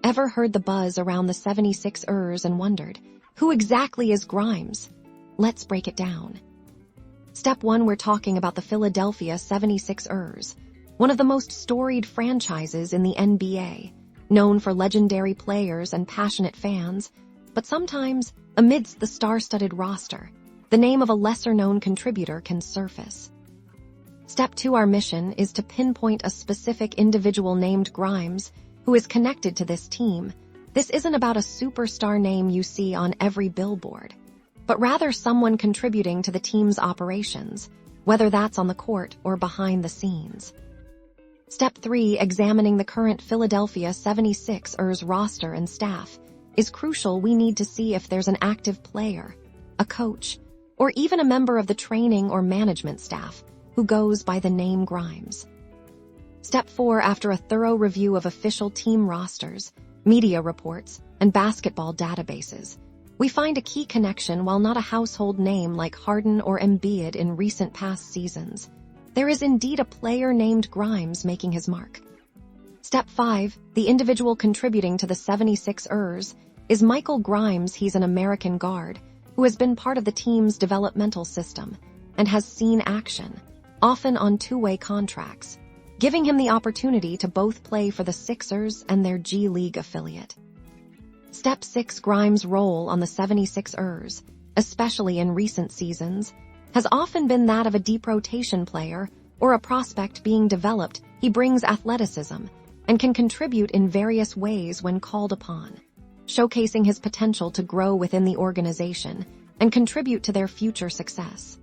Ever heard the buzz around the 76ers and wondered, who exactly is Grimes? Let's break it down. Step 1, we're talking about the Philadelphia 76ers, one of the most storied franchises in the NBA, known for legendary players and passionate fans, but sometimes, amidst the star-studded roster, the name of a lesser-known contributor can surface. Step 2, our mission is to pinpoint a specific individual named Grimes who is connected to this team. This isn't about a superstar name you see on every billboard, but rather someone contributing to the team's operations, whether that's on the court or behind the scenes. Step 3, examining the current Philadelphia 76ers roster and staff, is crucial. We need to see if there's an active player, a coach, or even a member of the training or management staff who goes by the name Grimes. Step 4, after a thorough review of official team rosters, media reports, and basketball databases, we find a key connection. While not a household name like Harden or Embiid in recent past seasons, there is indeed a player named Grimes making his mark. Step 5, the individual contributing to the 76ers is Michael Grimes. He's an American guard who has been part of the team's developmental system and has seen action, often on two-way contracts, giving him the opportunity to both play for the Sixers and their G League affiliate. Step 6, Grimes' role on the 76ers, especially in recent seasons, has often been that of a deep rotation player or a prospect being developed. He brings athleticism and can contribute in various ways when called upon, showcasing his potential to grow within the organization and contribute to their future success.